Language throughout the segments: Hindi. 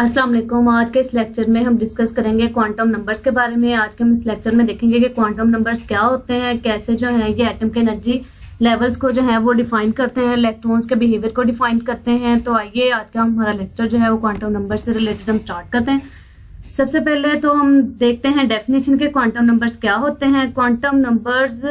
अस्सलाम वालेकुम। आज के इस लेक्चर में हम डिस्कस करेंगे क्वांटम नंबर्स के बारे में। आज के हम इस लेक्चर में देखेंगे कि क्वांटम नंबर्स क्या होते हैं, कैसे जो है ये एटम के एनर्जी लेवल्स को जो है वो डिफाइन करते हैं, इलेक्ट्रॉन्स के बिहेवियर को डिफाइन करते हैं। तो आइए आज का हमारा लेक्चर जो है वो क्वांटम नंबर से रिलेटेड हम स्टार्ट करते हैं। सबसे पहले तो हम देखते हैं डेफिनेशन के क्वांटम नंबर्स क्या होते हैं। क्वांटम नंबर्स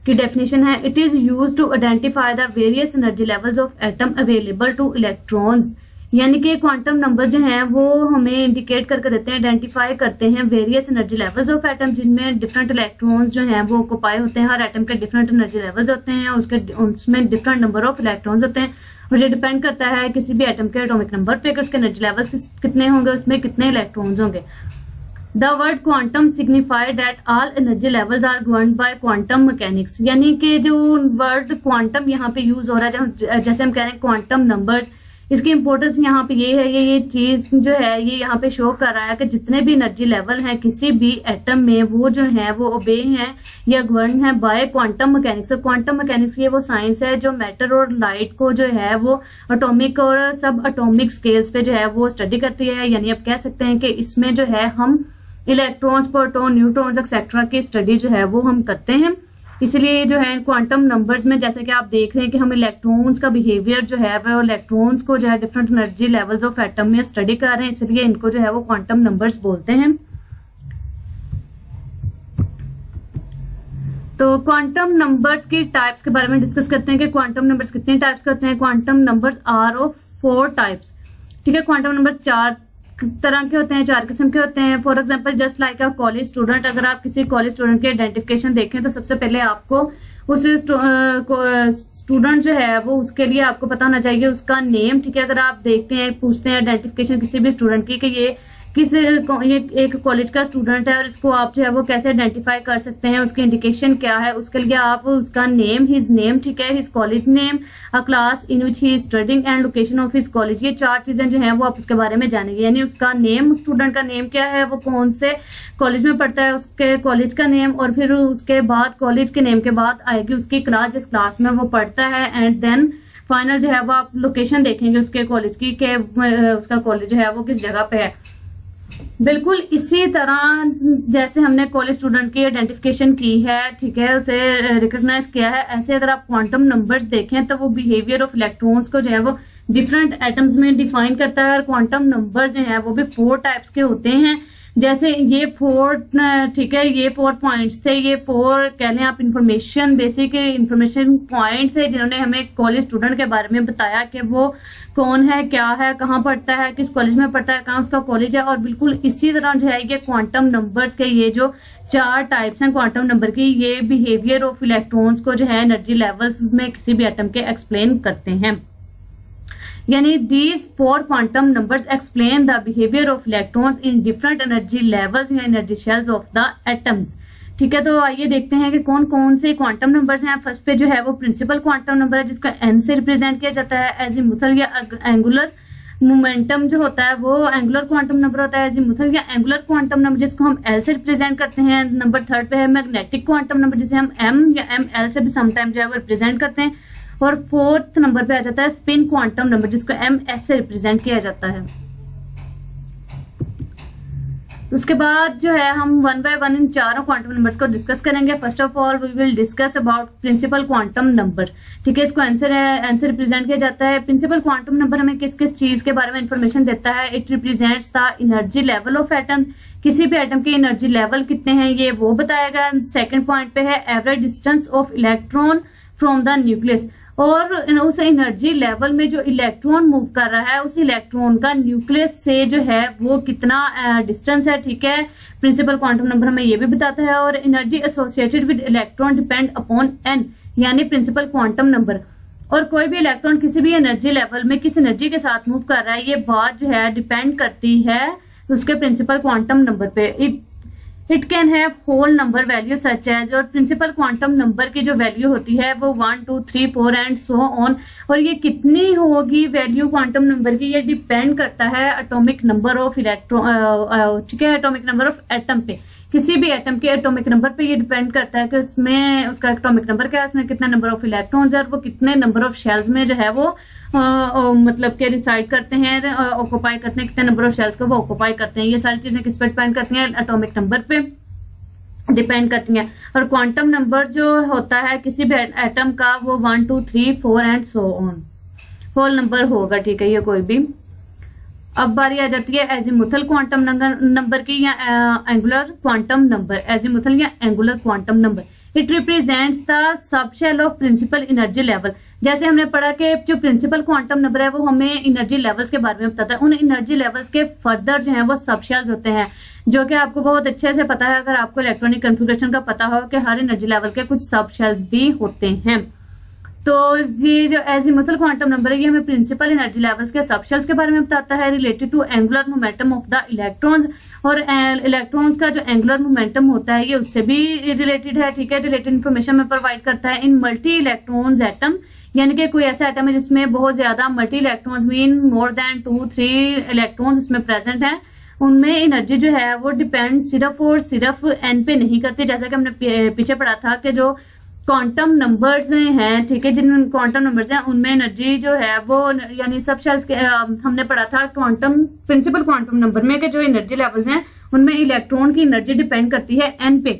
की डेफिनेशन है, it is use to identify the various energy levels of atom available to electrons. यानी कि क्वांटम नंबर जो हैं वो हमें इंडिकेट करके देते हैं, आइडेंटिफाई करते हैं various energy levels of atom, जिनमें डिफरेंट इलेक्ट्रॉन्स जो हैं वो ऑक्युपाई होते हैं। हर एटम के डिफरेंट एनर्जी लेवल्स होते हैं, उसमें डिफरेंट नंबर ऑफ इलेक्ट्रॉन्स होते हैं और ये डिपेंड करता है किसी भी एटम के एटॉमिक नंबर पे कि उसके एनर्जी लेवल्स कितने होंगे, उसमें कितने इलेक्ट्रॉन्स होंगे। The word quantum signify that all energy levels are governed by quantum mechanics. यानी कि जो वर्ड क्वांटम यहाँ पे यूज हो रहा है, जैसे हम कह रहे हैं क्वांटम नंबर्स, इसकी इंपॉर्टेंस यहाँ पे ये है, ये चीज जो है ये यहाँ पे शो कर रहा है कि जितने भी एनर्जी लेवल हैं किसी भी एटम में वो जो है वो ओबे हैं या गवर्न है by quantum mechanics. Quantum mechanics ये वो साइंस है जो मैटर और लाइट को जो है वो एटॉमिक और सब एटॉमिक स्केल्स पे जो है वो स्टडी करती है। यानी आप कह सकते हैं कि इसमें जो है हम इलेक्ट्रॉन्स, प्रोटॉन, न्यूट्रॉन्स एक्सेट्रा की स्टडी जो है वो हम करते हैं। इसलिए जो है क्वांटम नंबर्स में जैसे कि आप देख रहे हैं कि हम इलेक्ट्रॉन्स का बिहेवियर जो है वो इलेक्ट्रॉन्स को जो है different energy levels of atom में स्टडी कर रहे हैं, इसलिए इनको जो है वो क्वांटम नंबर्स बोलते हैं। तो क्वांटम नंबर्स की टाइप्स के बारे में डिस्कस करते हैं कि क्वांटम नंबर्स कितने टाइप्स के होते हैं। Quantum numbers are of 4 types. ठीक है, क्वांटम नंबर्स 4 तरह के होते हैं, 4 किस्म के होते हैं। For example just like a college student, अगर आप किसी कॉलेज स्टूडेंट की आइडेंटिफिकेशन देखें तो सबसे पहले आपको उस स्टूडेंट जो है वो उसके लिए आपको पता होना चाहिए उसका नेम। ठीक है, अगर आप देखते हैं पूछते हैं आइडेंटिफिकेशन किसी भी स्टूडेंट की कि ये एक कॉलेज का स्टूडेंट है और इसको आप जो है वो कैसे आइडेंटिफाई कर सकते हैं, उसकी इंडिकेशन क्या है, उसके लिए आप उसका नेम, हिज नेम, ठीक है, his college name, a class in which he is studying and location of his college. ये 4 चीजें जो हैं वो आप उसके बारे में जानेंगे। यानी उसका नेम, स्टूडेंट का नेम क्या है, वो कौन से कॉलेज में पढ़ता है, उसके कॉलेज का नेम, और फिर उसके बाद कॉलेज के नेम के बाद आएगी उसकी क्लास, जिस क्लास में वो पढ़ता है, एंड देन फाइनल जो है वो आप लोकेशन देखेंगे उसके कॉलेज की कि उसका कॉलेज जो है वो किस जगह पे है। बिल्कुल इसी तरह जैसे हमने कॉलेज स्टूडेंट की आइडेंटिफिकेशन की है, ठीक है, उसे रिकॉग्नाइज किया है, ऐसे अगर आप क्वांटम नंबर्स देखें तो वो बिहेवियर ऑफ इलेक्ट्रॉन्स को जो है वो डिफरेंट एटम्स में डिफाइन करता है। और क्वांटम नंबर्स जो है वो भी 4 टाइप्स के होते हैं। जैसे ये 4, ठीक है, ये 4 पॉइंट्स थे, ये 4 कह लें आप इंफॉर्मेशन, बेसिक इंफॉर्मेशन पॉइंट थे जिन्होंने हमें कॉलेज स्टूडेंट के बारे में बताया कि वो कौन है, क्या है, कहाँ पढ़ता है, किस कॉलेज में पढ़ता है, कहाँ उसका कॉलेज है। और बिल्कुल इसी तरह जो है ये क्वांटम नंबर्स के ये जो 4 टाइप्स हैं क्वांटम नंबर की, ये बिहेवियर ऑफ इलेक्ट्रॉन्स को जो है एनर्जी लेवल्स में किसी भी एटम के एक्सप्लेन करते हैं। यानी these 4 quantum numbers explain the behavior of electrons in different energy levels या energy shells of the atoms। ठीक है, तो आइए देखते हैं कि कौन कौन से क्वांटम नंबर्स हैं। फर्स्ट पे जो है वो प्रिंसिपल क्वांटम नंबर है जिसको n से रिप्रेजेंट किया जाता है। एजीमुथल या एंगुलर मोमेंटम जो होता है वो एंगुलर क्वांटम नंबर होता है। एजीमुथल या एंगुलर क्वांटम नंबर जिसको हम L से रिप्रेजेंट करते हैं। नंबर 3 पे है मैग्नेटिक क्वांटम नंबर जिसे हम M या ML से भी समटाइम जो है वो रिप्रेजेंट करते हैं। और 4th नंबर पे आ जाता है स्पिन क्वांटम नंबर जिसको MS से रिप्रेजेंट किया जाता है। उसके बाद जो है हम 1 बाय 1 इन चारों क्वांटम नंबर्स को डिस्कस करेंगे। First of all we will discuss about principal quantum number. ठीक है, इसको आंसर रिप्रेजेंट किया जाता है। प्रिंसिपल क्वांटम नंबर हमें किस किस चीज के बारे में इंफॉर्मेशन देता है। It represents the energy level of atom, किसी भी एटम के एनर्जी लेवल कितने हैं ये वो बताएगा। सेकेंड पॉइंट पे है average distance of electron from the nucleus, और उस एनर्जी लेवल में जो इलेक्ट्रॉन मूव कर रहा है उस इलेक्ट्रॉन का न्यूक्लियस से जो है वो कितना डिस्टेंस है। ठीक है, प्रिंसिपल क्वांटम नंबर हमें ये भी बताता है। और energy associated with electron depend upon n, यानी प्रिंसिपल क्वांटम नंबर। और कोई भी इलेक्ट्रॉन किसी भी एनर्जी लेवल में किस एनर्जी के साथ मूव कर रहा है ये बात जो है डिपेंड करती है उसके प्रिंसिपल क्वांटम नंबर पे। It can have whole number value such as, और प्रिंसिपल क्वांटम नंबर की जो वैल्यू होती है वो 1 2 3 4 एंड सो ऑन। और ये कितनी होगी वैल्यू क्वांटम नंबर की, ये डिपेंड करता है एटॉमिक नंबर ऑफ इलेक्ट्रॉन, ठीक है, एटॉमिक नंबर ऑफ एटम पे, किसी भी एटम के एटॉमिक नंबर पे ये डिपेंड करता है कि उसमें उसका एटॉमिक नंबर क्या है, उसमें कितना नंबर ऑफ इलेक्ट्रॉन्स है, और वो कितने नंबर ऑफ शेल्स में जो है वो मतलब के रिसाइड करते हैं, ऑक्यूपाई करते हैं, कितने नंबर ऑफ शेल्स को वो ऑक्यूपाई करते हैं। ये सारी चीजें किस पे डिपेंड करती हैं, एटॉमिक नंबर पे डिपेंड करती हैं। और क्वांटम नंबर जो होता है किसी भी एटम का वो 1 2 3 4 and so on whole number होगा, ठीक है, ये कोई भी। अब बारी आ जाती है एजीमुथल क्वांटम नंबर की या एंगुलर क्वांटम नंबर, एजीमुथल या angular quantum number. It represents the subshell of principal energy level. जैसे हमने पढ़ा कि जो प्रिंसिपल क्वांटम नंबर है वो हमें एनर्जी लेवल्स के बारे में बताता है, उन एनर्जी लेवल्स के फर्दर जो है वो सबशेल्स होते हैं, जो कि आपको बहुत अच्छे से पता है अगर आपको इलेक्ट्रॉनिक कन्फिगरेशन का पता हो कि हर एनर्जी लेवल के कुछ सबशेल्स भी होते हैं। तो ये जो एजीमुथल क्वांटम नंबर है ये हमें प्रिंसिपल एनर्जी लेवल्स के सबशेल्स के बारे में बताता है, related to angular momentum of the electrons. और इलेक्ट्रॉन्स का जो एंगुलर मोमेंटम होता है ये उससे भी रिलेटेड है, ठीक है, रिलेटेड इन्फॉर्मेशन में प्रोवाइड करता है। इन मल्टी इलेक्ट्रॉन्स एटम, यानी कि कोई ऐसा एटम है जिसमें बहुत ज्यादा multi electrons mean more than 2 3 electrons उसमें प्रेजेंट है, उनमें एनर्जी जो है वो डिपेंड सिर्फ और सिर्फ एन पे नहीं करती। जैसा कि हमने पीछे पढ़ा था कि जो क्वांटम नंबर्स हैं, ठीक है, जिन क्वांटम नंबर्स हैं उनमें एनर्जी जो है वो यानी सब शेल्स के हमने पढ़ा था क्वांटम प्रिंसिपल क्वांटम नंबर में कि जो एनर्जी लेवल्स हैं उनमें इलेक्ट्रॉन की एनर्जी डिपेंड करती है एन पे।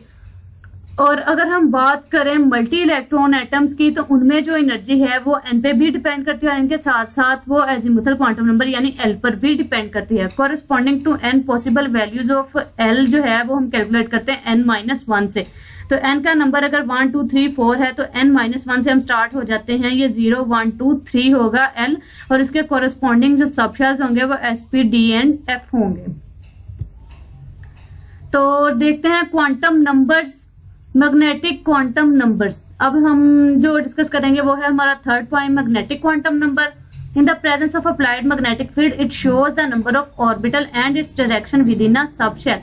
और अगर हम बात करें मल्टी इलेक्ट्रॉन एटम्स की तो उनमें जो एनर्जी है वो एन पे भी डिपेंड करती है, और इनके साथ साथ वो एजीमुथल क्वांटम नंबर यानी एल पर भी डिपेंड करती है। Corresponding to n possible values of l जो है वो हम कैलकुलेट करते हैं n-1 से। तो n का नंबर अगर 1 2 3 4 है तो n-1 से हम स्टार्ट हो जाते हैं, ये 0 1 2 3 होगा l, और इसके कॉरेस्पॉन्डिंग जो सबशेल्स होंगे वो sp d एंड f होंगे। तो देखते हैं quantum numbers, magnetic quantum numbers. अब हम जो डिस्कस करेंगे वो है हमारा third point, magnetic quantum number. In the presence of applied magnetic field it shows the number of orbital and its direction with in a subshell.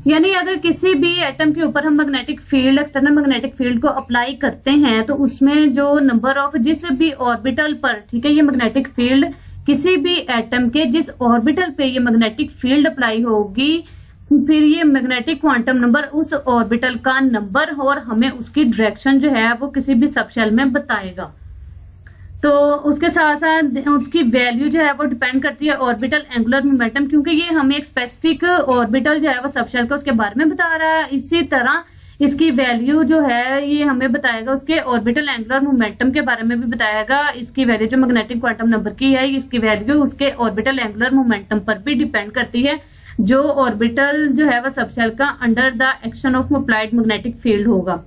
यानी अगर किसी भी एटम के ऊपर हम magnetic field, external magnetic field को अप्लाई करते हैं तो उसमें जो नंबर ऑफ जिस भी ऑर्बिटल पर, ठीक है, ये मैग्नेटिक फील्ड किसी भी एटम के जिस ऑर्बिटल पे ये मैग्नेटिक फील्ड अप्लाई होगी फिर ये मैग्नेटिक क्वांटम नंबर उस ऑर्बिटल का नंबर और हमें उसकी डायरेक्शन जो है वो किसी भी सबशेल में बताएगा। तो उसके साथ साथ उसकी वैल्यू जो है वो डिपेंड करती है ऑर्बिटल एंगुलर मोमेंटम, क्योंकि ये हमें एक स्पेसिफिक ऑर्बिटल जो है वो सबशेल का उसके बारे में बता रहा है। इसी तरह इसकी वैल्यू जो है ये हमें बताएगा उसके ऑर्बिटल एंगुलर मोमेंटम के बारे में भी बताएगा। इसकी वैल्यू जो मैग्नेटिक क्वांटम नंबर की है इसकी वैल्यू उसके ऑर्बिटल एंगुलर मोमेंटम पर भी डिपेंड करती है, जो ऑर्बिटल जो है वह सबशेल का under the action of applied magnetic field होगा।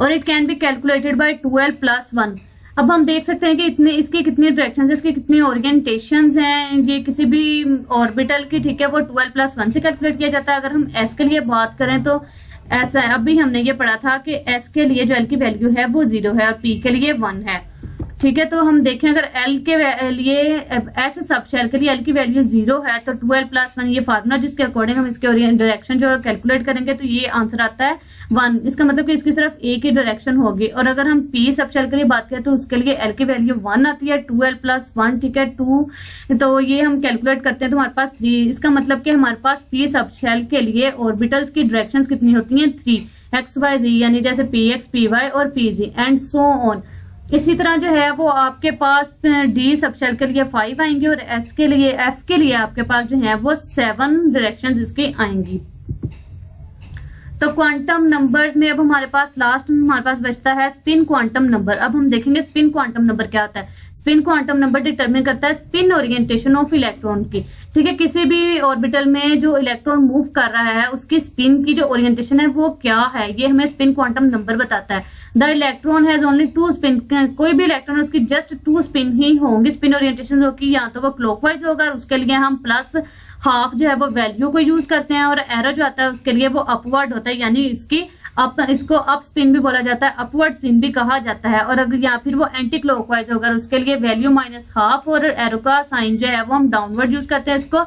और it can be calculated by 2l+1। अब हम देख सकते हैं कि इतने इसकी कितनी डायरेक्शन, इसकी कितनी ओरिएंटेशंस हैं, ये किसी भी ऑर्बिटल की, ठीक है, वो 2l+1 से कैलकुलेट किया जाता है। अगर हम एस के लिए बात करें तो ऐसा अभी हमने ये पढ़ा था कि एस के लिए जो एल की वैल्यू है वो 0 है और पी के लिए 1 है, ठीक है। तो हम देखें अगर एल के लिए एस सबशेल के लिए एल की वैल्यू 0 है तो 2l+1 ये फार्मूला जिसके अकॉर्डिंग हम इसके डायरेक्शन जो कैलकुलेट करेंगे तो ये आंसर आता है 1। इसका मतलब कि इसकी सिर्फ एक ही डायरेक्शन होगी। और अगर हम पी सबशेल के लिए बात करें तो उसके लिए एल की वैल्यू 1 आती है, 2l+1, ठीक है, 2 तो ये हम कैलकुलेट करते हैं तो हमारे पास 3। इसका मतलब कि हमारे पास पी सबशेल के लिए ऑर्बिटल्स की डायरेक्शन कितनी होती है 3, XYZ, यानी जैसे PX, PY और PZ एंड सो ऑन। इसी तरह जो है वो आपके पास डी सबशेल के लिए 5 आएंगे और एस के लिए, एफ के लिए आपके पास जो है वो 7 डायरेक्शंस इसकी आएंगी। तो क्वांटम नंबर्स में अब हमारे पास लास्ट में हमारे पास बचता है स्पिन क्वांटम नंबर। अब हम देखेंगे स्पिन क्वांटम नंबर क्या होता है। स्पिन क्वांटम नंबर डिटरमिन करता है स्पिन ओरिएंटेशन ऑफ इलेक्ट्रॉन की, ठीक है। किसी भी ऑर्बिटल में जो इलेक्ट्रॉन मूव कर रहा है उसकी स्पिन की जो ओरिएंटेशन है वो क्या है, ये हमें स्पिन क्वांटम नंबर बताता है। The electron has only 2 spin, कोई भी इलेक्ट्रॉन उसकी जस्ट 2 स्पिन ही होंगी, स्पिन ओरिएंटेशन होगी, या तो वो क्लॉकवाइज होगा और उसके लिए हम +½ जो है वो वैल्यू को यूज करते हैं, और एरो जो आता है उसके लिए वो अपवर्ड होता है, यानी इसकी इसको अप स्पिन भी बोला जाता है, अपवर्ड स्पिन भी कहा जाता है। और अगर या फिर वो एंटी क्लॉकवाइज होगा उसके लिए वैल्यू -½ और एरो का साइन जो है वो हम डाउनवर्ड यूज करते हैं, इसको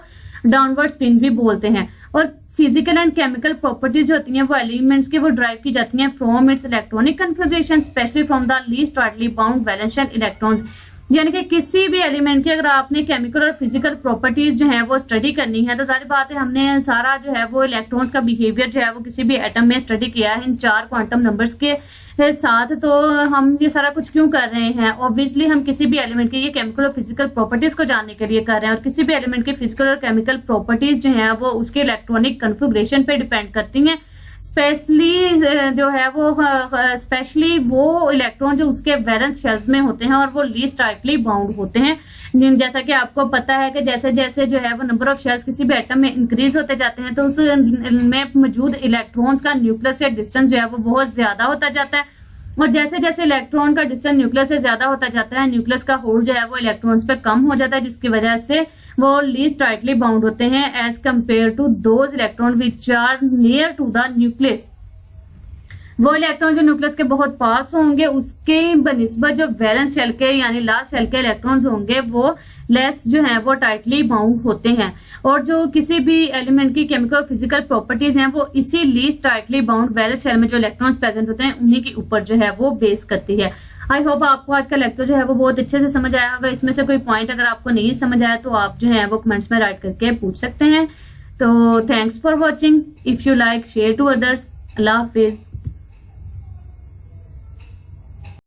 डाउनवर्ड स्पिन भी बोलते हैं। और फिजिकल एंड केमिकल प्रॉपर्टीज होती हैं वो एलिमेंट्स के वो ड्राइव की जाती हैं from its electronic configuration, specially from the least tightly bound valence shell electrons. यानी कि किसी भी एलिमेंट की अगर आपने केमिकल और फिजिकल प्रॉपर्टीज जो है वो स्टडी करनी है तो सारी बात है हमने सारा जो है वो इलेक्ट्रॉन्स का बिहेवियर जो है वो किसी भी एटम में स्टडी किया है इन 4 क्वांटम नंबर्स के साथ। तो हम ये सारा कुछ क्यों कर रहे हैं? ऑब्वियसली हम किसी भी एलिमेंट की ये केमिकल और फिजिकल प्रॉपर्टीज को जानने के लिए कर रहे हैं, और किसी भी एलिमेंट की फिजिकल और केमिकल प्रॉपर्टीज जो है वो उसके इलेक्ट्रॉनिक कन्फिगरेशन पे डिपेंड करती हैं। स्पेशली जो है वो स्पेशली वो इलेक्ट्रॉन जो उसके वैलेंस शेल्स में होते हैं और वो लीस्ट टाइटली बाउंड होते हैं। जैसा कि आपको पता है कि जैसे जैसे जो है वो नंबर ऑफ शेल्स किसी भी एटम में इंक्रीज होते जाते हैं तो उस में मौजूद इलेक्ट्रॉन्स का न्यूक्लियस से डिस्टेंस जो है वो बहुत ज्यादा होता जाता है, और जैसे जैसे इलेक्ट्रॉन का डिस्टेंस न्यूक्लियस से ज्यादा होता जाता है न्यूक्लियस का होल्ड जो है वो इलेक्ट्रॉन्स पे कम हो जाता है, जिसकी वजह से वो लीस्ट टाइटली बाउंड होते हैं as compare to those electron which are near to the nucleus. वो इलेक्ट्रॉन जो न्यूक्लियस के बहुत पास होंगे उसके बनिस्बत जो वैलेंस शेल के यानी लास्ट शेल के इलेक्ट्रॉन्स होंगे वो लेस जो है वो टाइटली बाउंड होते हैं, और जो किसी भी एलिमेंट की केमिकल और फिजिकल प्रॉपर्टीज हैं वो इसी least tightly bound valence shell में जो इलेक्ट्रॉन्स प्रेजेंट होते हैं उन्हीं के ऊपर जो है वो बेस करती है। आई होप आपको आज का लेक्चर जो है वो बहुत अच्छे से समझ आया होगा। इसमें से कोई पॉइंट अगर आपको नहीं समझ आया तो आप जो है वो कमेंट्स में राइट करके पूछ सकते हैं। तो thanks for watching. If you like share to others. अल्लाह हाफिज।